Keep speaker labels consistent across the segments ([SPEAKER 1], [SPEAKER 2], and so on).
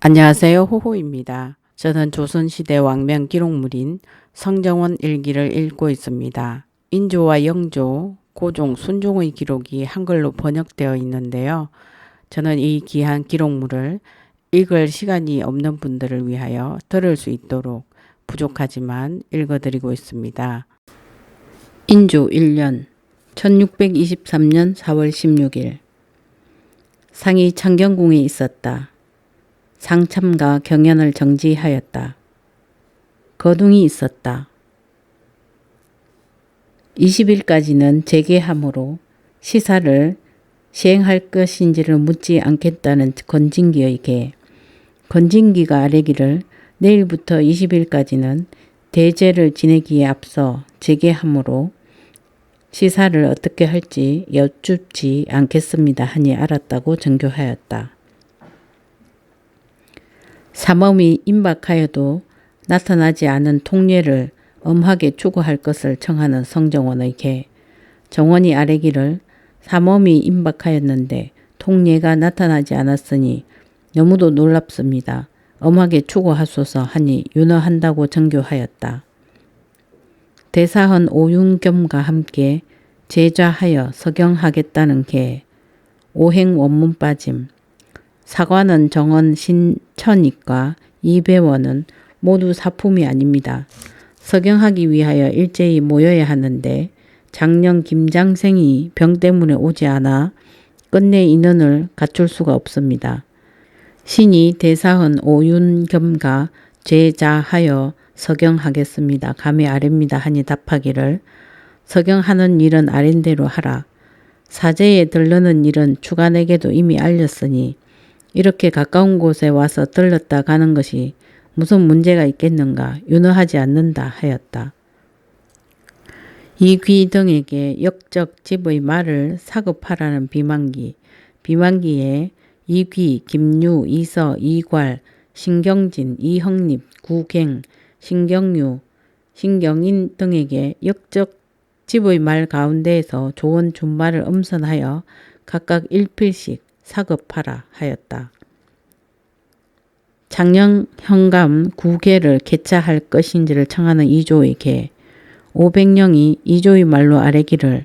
[SPEAKER 1] 안녕하세요. 호호입니다. 저는 조선시대 왕명 기록물인 성정원 일기를 읽고 있습니다. 인조와 영조, 고종, 순종의 기록이 한글로 번역되어 있는데요. 저는 이 귀한 기록물을 읽을 시간이 없는 분들을 위하여 들을 수 있도록 부족하지만 읽어드리고 있습니다. 인조 1년 1623년 4월 16일 상이 창경궁에 있었다. 상참과 경연을 정지하였다. 거둥이 있었다. 20일까지는 재개함으로 시사를 시행할 것인지를 묻지 않겠다는 건진기의 계. 건진기가 아뢰기를 내일부터 20일까지는 대제를 지내기에 앞서 재개함으로 시사를 어떻게 할지 여쭙지 않겠습니다 하니 알았다고 전교하였다. 삼엄이 임박하여도 나타나지 않은 통례를 엄하게 추구할 것을 청하는 성정원의 계. 정원이 아뢰기를 삼엄이 임박하였는데 통례가 나타나지 않았으니 너무도 놀랍습니다. 엄하게 추구하소서 하니 윤허한다고 전교하였다. 대사헌 오윤겸과 함께 제좌하여 서경하겠다는 계. 오행 원문 빠짐. 사관은 정원 신천익과 이배원은 모두 사품이 아닙니다. 서경하기 위하여 일제히 모여야 하는데 작년 김장생이 병 때문에 오지 않아 끝내 인원을 갖출 수가 없습니다. 신이 대사헌 오윤겸과 제자하여 서경하겠습니다. 감히 아뢰입니다 하니 답하기를 서경하는 일은 아랜대로 하라. 사제에 들르는 일은 주관에게도 이미 알렸으니 이렇게 가까운 곳에 와서 들렀다 가는 것이 무슨 문제가 있겠는가 윤허하지 않는다 하였다. 이귀 등에게 역적 집의 말을 사급하라는 비만기. 비만기에 이귀, 김유, 이서, 이괄, 신경진, 이형립, 구갱, 신경유, 신경인 등에게 역적 집의 말 가운데에서 좋은 준말을 엄선하여 각각 1필씩 사급하라 하였다. 창녕 현감 9개를 개차할 것인지를 청하는 이조의 계. 500령이 이조의 말로 아뢰기를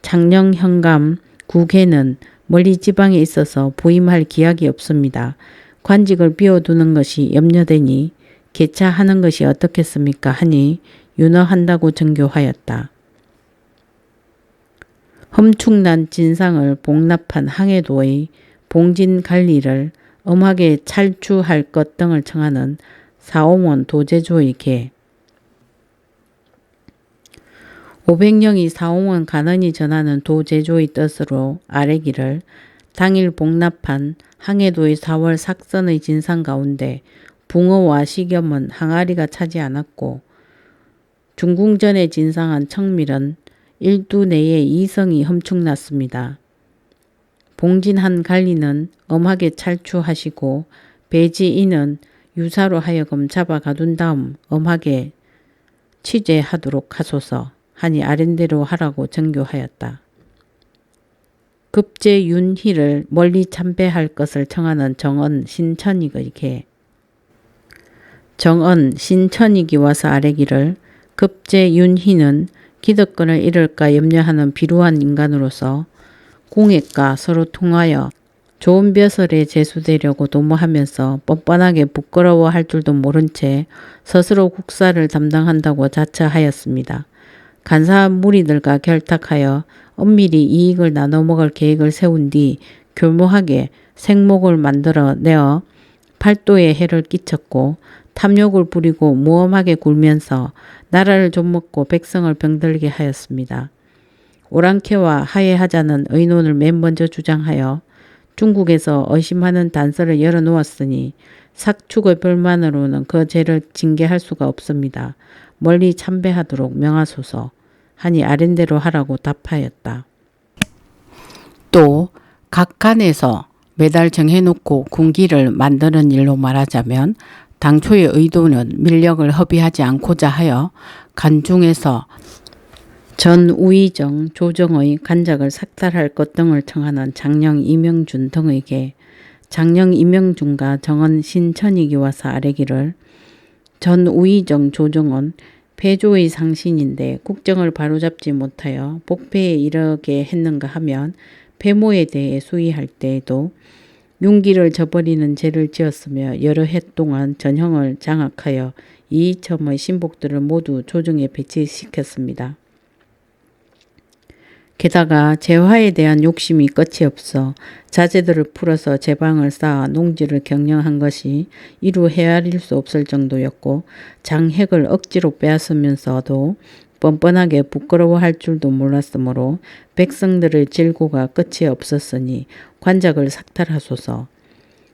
[SPEAKER 1] 창녕 현감 9개는 멀리 지방에 있어서 부임할 기약이 없습니다. 관직을 비워두는 것이 염려되니 개차하는 것이 어떻겠습니까 하니 윤허한다고 전교하였다. 험충난 진상을 복납한 항해도의 봉진관리를 엄하게 찰추할 것 등을 청하는 사옹원 도제조의 계. 500령이 사옹원 간언이 전하는 도제조의 뜻으로 아뢰기를 당일 복납한 항해도의 4월 삭선의 진상 가운데 붕어와 시겸은 항아리가 차지 않았고 중궁전에 진상한 청밀은 일두 내에 이성이 험충났습니다. 봉진한 관리는 엄하게 찰추하시고 배지인은 유사로 하여금 잡아 가둔 다음 엄하게 취재하도록 하소서 하니 아랜대로 하라고 전교하였다. 급제 윤희를 멀리 참배할 것을 청하는 정언 신천익의 계. 정언 신천익이 와서 아뢰기를 급제 윤희는 기득권을 잃을까 염려하는 비루한 인간으로서 공액과 서로 통하여 좋은 벼슬에 제수되려고 도모하면서 뻔뻔하게 부끄러워할 줄도 모른 채 스스로 국사를 담당한다고 자처하였습니다. 간사한 무리들과 결탁하여 엄밀히 이익을 나눠 먹을 계획을 세운 뒤 교묘하게 생목을 만들어 내어 팔도에 해를 끼쳤고 탐욕을 부리고 모험하게 굴면서 나라를 좀먹고 백성을 병들게 하였습니다. 오랑캐와 하해하자는 의논을 맨 먼저 주장하여 중국에서 의심하는 단서를 열어놓았으니 삭축의 별만으로는 그 죄를 징계할 수가 없습니다. 멀리 참배하도록 명하소서 하니 아랜대로 하라고 답하였다. 또 각간에서 매달 정해놓고 군기를 만드는 일로 말하자면 당초의 의도는 밀력을 허비하지 않고자 하여 간중에서 전우의정 조정의 간작을 삭탈할 것 등을 청하는 장령 이명준 등에게 장령 임명준과 정원 신천익이 와서 아뢰기를 전 우의정 조정은 패조의 상신인데 국정을 바로잡지 못하여 복패에 이르게 했는가 하면 패모에 대해 수의할 때에도 윤기를 저버리는 죄를 지었으며 여러 해 동안 전형을 장악하여 이이첨의 신복들을 모두 조정에 배치시켰습니다. 게다가 재화에 대한 욕심이 끝이 없어 자재들을 풀어서 제방을 쌓아 농지를 경영한 것이 이루 헤아릴 수 없을 정도였고 장핵을 억지로 빼앗으면서도 뻔뻔하게 부끄러워할 줄도 몰랐으므로 백성들의 질고가 끝이 없었으니 관작을 삭탈하소서.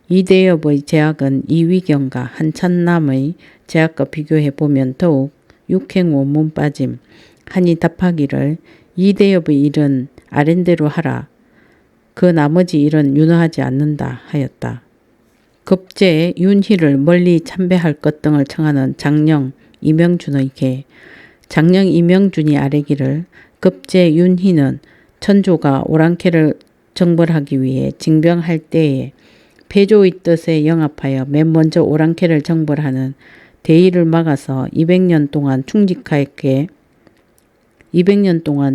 [SPEAKER 1] 이대엽의 제약은 이위경과 한찬남의 제약과 비교해 보면 더욱 육행 원문 빠짐 하니 답하기를 이대엽의 일은 아랜대로 하라. 그 나머지 일은 윤허하지 않는다 하였다. 급제 윤희를 멀리 참배할 것 등을 청하는 장령 임명준에게 장령 임명준이 아뢰기를 급제 윤희는 천조가 오랑캐를 정벌하기 위해 징병할 때에 패조의 뜻에 영합하여 맨 먼저 오랑캐를 정벌하는 대의를 막아서 200년 동안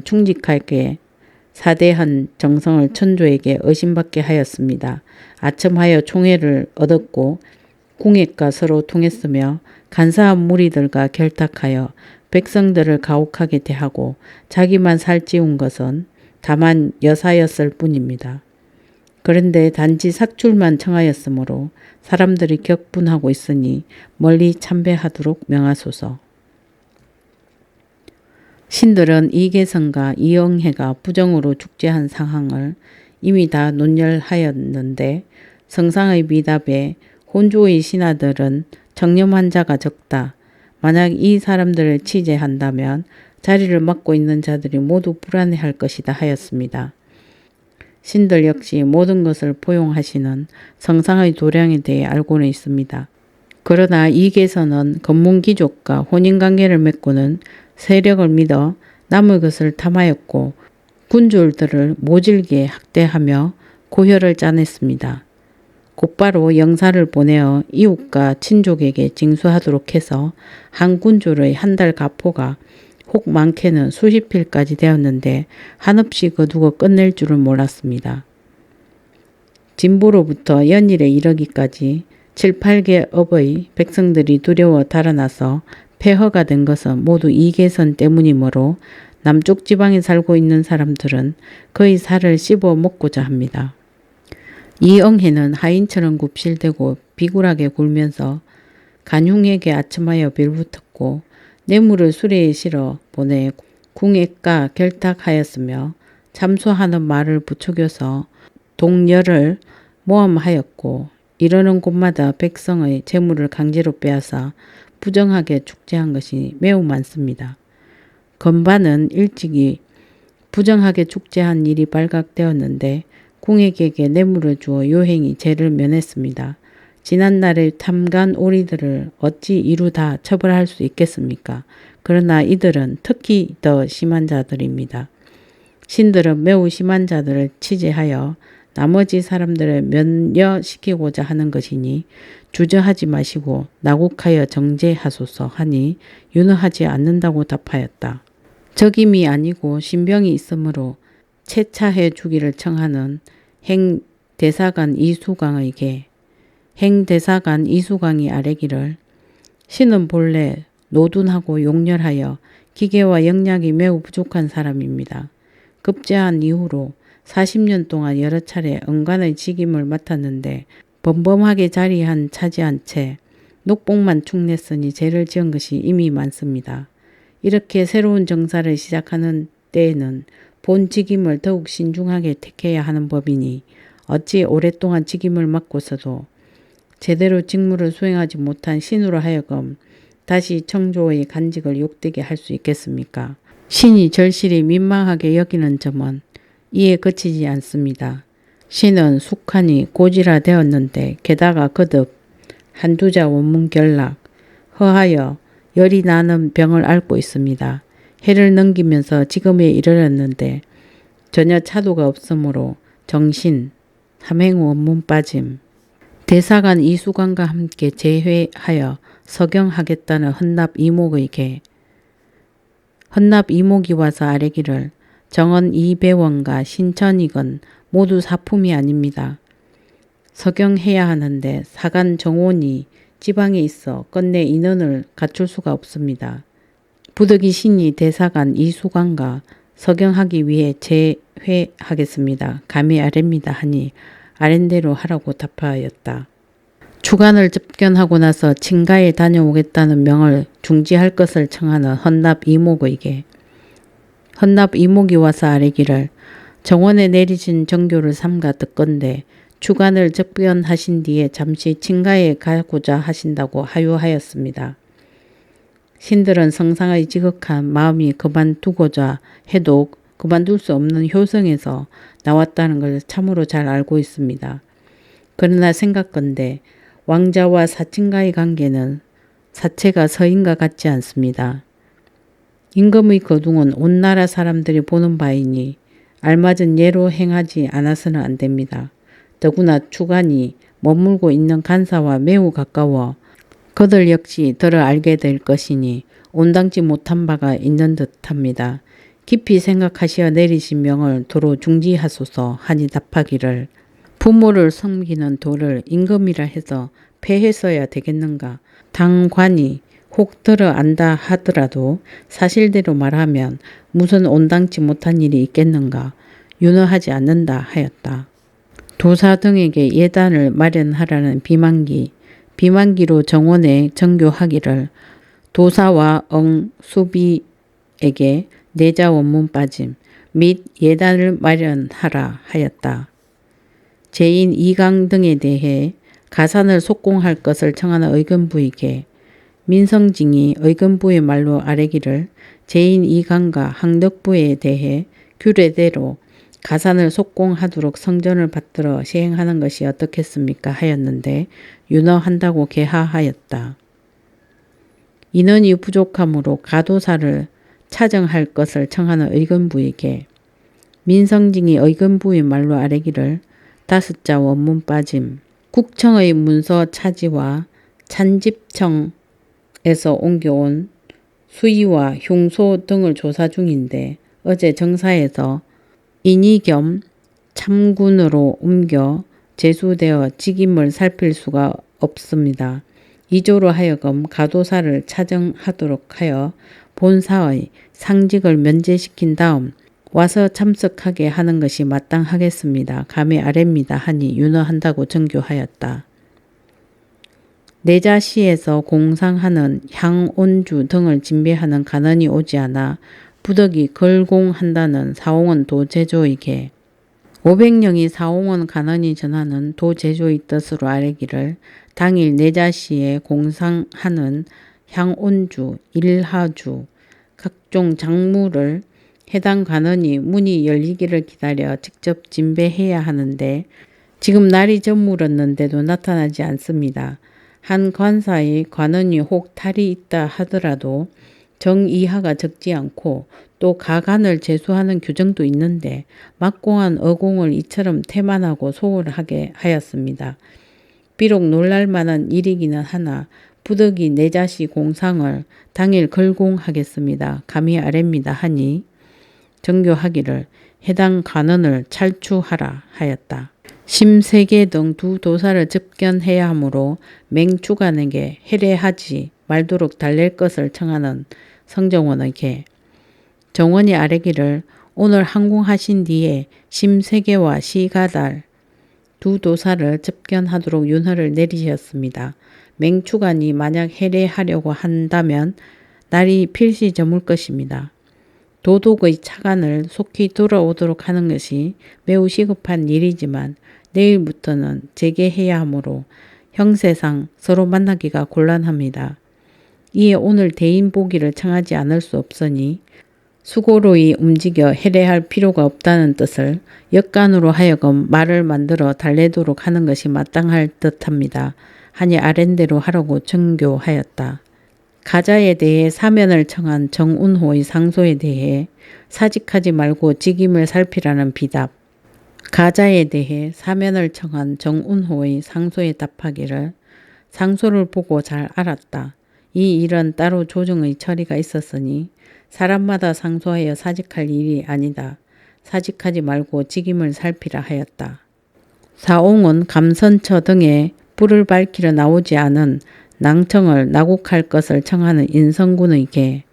[SPEAKER 1] 충직하게 사대한 정성을 천조에게 의심받게 하였습니다. 아첨하여 총애를 얻었고 궁액과 서로 통했으며 간사한 무리들과 결탁하여 백성들을 가혹하게 대하고 자기만 살찌운 것은 다만 여사였을 뿐입니다. 그런데 단지 삭출만 청하였으므로 사람들이 격분하고 있으니 멀리 참배하도록 명하소서. 신들은 이계성과 이영해가 부정으로 축제한 상황을 이미 다 논열하였는데 성상의 미답에 혼조의 신하들은 정념한 자가 적다. 만약 이 사람들을 치제한다면 자리를 맡고 있는 자들이 모두 불안해할 것이다 하였습니다. 신들 역시 모든 것을 포용하시는 성상의 도량에 대해 알고는 있습니다. 그러나 이계선은 건문귀족과 혼인관계를 맺고는 세력을 믿어 남의 것을 탐하였고 군졸들을 모질게 학대하며 고혈을 짜냈습니다. 곧바로 영사를 보내어 이웃과 친족에게 징수하도록 해서 한 군졸의 한 달 가포가 혹 많게는 수십 필까지 되었는데 한없이 거두고 끝낼 줄은 몰랐습니다. 진보로부터 연일에 이르기까지 7, 8개 업의 백성들이 두려워 달아나서 폐허가 된 것은 모두 이계선 때문이므로 남쪽 지방에 살고 있는 사람들은 그의 살을 씹어 먹고자 합니다. 이엉해는 하인처럼 굽실대고 비굴하게 굴면서 간흉에게 아첨하여 빌붙었고 뇌물을 수레에 실어 보내 궁액과 결탁하였으며 참소하는 말을 부추겨서 동열을 모함하였고 이러는 곳마다 백성의 재물을 강제로 빼앗아 부정하게 축제한 것이 매우 많습니다. 건반은 일찍이 부정하게 축제한 일이 발각되었는데 궁액에게 뇌물을 주어 요행이 죄를 면했습니다. 지난날의 탐관 오리들을 어찌 이루 다 처벌할 수 있겠습니까? 그러나 이들은 특히 더 심한 자들입니다. 신들은 매우 심한 자들을 치제하여 나머지 사람들을 면려시키고자 하는 것이니 주저하지 마시고 나국하여 정죄하소서 하니 윤허하지 않는다고 답하였다. 적임이 아니고 신병이 있으므로 채차해 주기를 청하는 행대사관 이수광이 아뢰기를 신은 본래 노둔하고 용렬하여 기계와 영약이 매우 부족한 사람입니다. 급제한 이후로 40년 동안 여러 차례 은관의 직임을 맡았는데 범범하게 차지한 채 녹복만 축냈으니 죄를 지은 것이 이미 많습니다. 이렇게 새로운 정사를 시작하는 때에는 본 직임을 더욱 신중하게 택해야 하는 법이니 어찌 오랫동안 직임을 맡고서도 제대로 직무를 수행하지 못한 신으로 하여금 다시 청조의 간직을 욕되게 할 수 있겠습니까? 신이 절실히 민망하게 여기는 점은 이에 그치지 않습니다. 신은 숙한이 고질화되었는데 게다가 거듭 한두자 원문 결락, 허하여 열이 나는 병을 앓고 있습니다. 해를 넘기면서 지금에 이르렀는데 전혀 차도가 없으므로 정신, 함행 원문 빠짐, 대사관 이수관과 함께 제회하여 서경하겠다는 헌납 이목에게 헌납 이목이 와서 아뢰기를 정원 이배원과 신천익은 모두 사품이 아닙니다. 서경해야 하는데 사간 정원이 지방에 있어 끝내 인원을 갖출 수가 없습니다. 부득이 신이 대사관 이수관과 서경하기 위해 제회하겠습니다. 감히 아랩니다 하니 아랜대로 하라고 답하였다. 주간을 접견하고 나서 친가에 다녀오겠다는 명을 중지할 것을 청하는 헌납 이목에게 헌납 이목이 와서 아뢰기를 정원에 내리신 정교를 삼가 듣건대 주간을 접견하신 뒤에 잠시 친가에 가고자 하신다고 하유하였습니다. 신들은 성상의 지극한 마음이 그만두고자 해도 그만둘 수 없는 효성에서 나왔다는 걸 참으로 잘 알고 있습니다. 그러나 생각건대 왕자와 사친과의 관계는 사체가 서인과 같지 않습니다. 임금의 거둥은 온 나라 사람들이 보는 바이니 알맞은 예로 행하지 않아서는 안 됩니다. 더구나 주간이 머물고 있는 간사와 매우 가까워 그들 역시 더러 알게 될 것이니 온당치 못한 바가 있는 듯합니다. 깊이 생각하시어 내리신 명을 도로 중지하소서 하니 답하기를 부모를 섬기는 도를 임금이라 해서 폐했어야 되겠는가. 당관이 혹 들어 안다 하더라도 사실대로 말하면 무슨 온당치 못한 일이 있겠는가. 윤허하지 않는다 하였다. 도사 등에게 예단을 마련하라는 비만기로 정원에 정교하기를 도사와 수비에게 내자 원문 빠짐 및 예단을 마련하라 하였다. 제인 이강 등에 대해 가산을 속공할 것을 청하는 의금부에게 민성징이 의금부의 말로 아뢰기를 제인 이강과 항덕부에 대해 규례대로 가산을 속공하도록 성전을 받들어 시행하는 것이 어떻겠습니까 하였는데 윤허한다고 계하하였다. 인원이 부족하므로 가도사를 차정할 것을 청하는 의금부에게 민성징이 의금부의 말로 아뢰기를 다섯자 원문 빠짐 국청의 문서 차지와 찬집청에서 옮겨온 수의와 흉소 등을 조사 중인데 어제 정사에서 인이 겸 참군으로 옮겨 제수되어 직임을 살필 수가 없습니다. 이조로 하여금 가도사를 차정하도록 하여 본사의 상직을 면제시킨 다음 와서 참석하게 하는 것이 마땅하겠습니다. 감히 아랩니다 하니 윤허한다고 정교하였다. 내자시에서 공상하는 향온주 등을 진배하는 간언이 오지 않아 부득이 걸공한다는 사홍원 도제조에게 500령이 사홍원 간언이 전하는 도제조의 뜻으로 아뢰기를 당일 내자시에 공상하는 향온주, 일하주, 각종 작물을 해당 관원이 문이 열리기를 기다려 직접 진배해야 하는데 지금 날이 저물었는데도 나타나지 않습니다. 한 관사의 관원이 혹 탈이 있다 하더라도 정이하가 적지 않고 또 가간을 제수하는 규정도 있는데 막공한 어공을 이처럼 태만하고 소홀하게 하였습니다. 비록 놀랄만한 일이기는 하나 부득이 내자시 공상을 당일 걸공하겠습니다. 감히 아랩니다 하니 정교하기를 해당 관원을 찰추하라 하였다. 심세계 등 두 도사를 접견해야 하므로 맹주간에게 해례하지 말도록 달랠 것을 청하는 성정원에게 정원이 아뢰기를 오늘 항공하신 뒤에 심세계와 시가달 두 도사를 접견하도록 윤허를 내리셨습니다. 맹추간이 만약 해례하려고 한다면 날이 필시 저물 것입니다. 도독의 차관을 속히 돌아오도록 하는 것이 매우 시급한 일이지만 내일부터는 재개해야 하므로 형세상 서로 만나기가 곤란합니다. 이에 오늘 대인 보기를 청하지 않을 수 없으니 수고로이 움직여 해례할 필요가 없다는 뜻을 역간으로 하여금 말을 만들어 달래도록 하는 것이 마땅할 듯합니다. 하니 아랜대로 하라고 정교하였다. 가자에 대해 사면을 청한 정운호의 상소에 대해 사직하지 말고 직임을 살피라는 비답. 가자에 대해 사면을 청한 정운호의 상소에 답하기를 상소를 보고 잘 알았다. 이 일은 따로 조정의 처리가 있었으니 사람마다 상소하여 사직할 일이 아니다. 사직하지 말고 직임을 살피라 하였다. 사옹은 감선처 등에 불을 밝히려 나오지 않은 낭청을 나국할 것을 청하는 인성군에게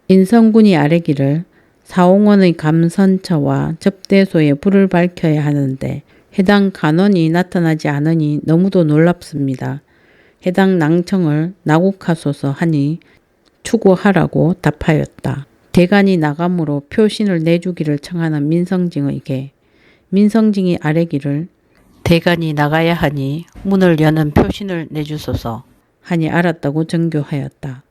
[SPEAKER 1] 인성군이 아뢰기를 사옹원의 감선처와 접대소에 불을 밝혀야 하는데 해당 간원이 나타나지 않으니 너무도 놀랍습니다. 해당 낭청을 나국하소서 하니 추구하라고 답하였다. 대간이 나감으로 표신을 내주기를 청하는 민성징에게 민성징이 아뢰기를 대간이 나가야 하니 문을 여는 표신을 내주소서 하니 알았다고 정교하였다.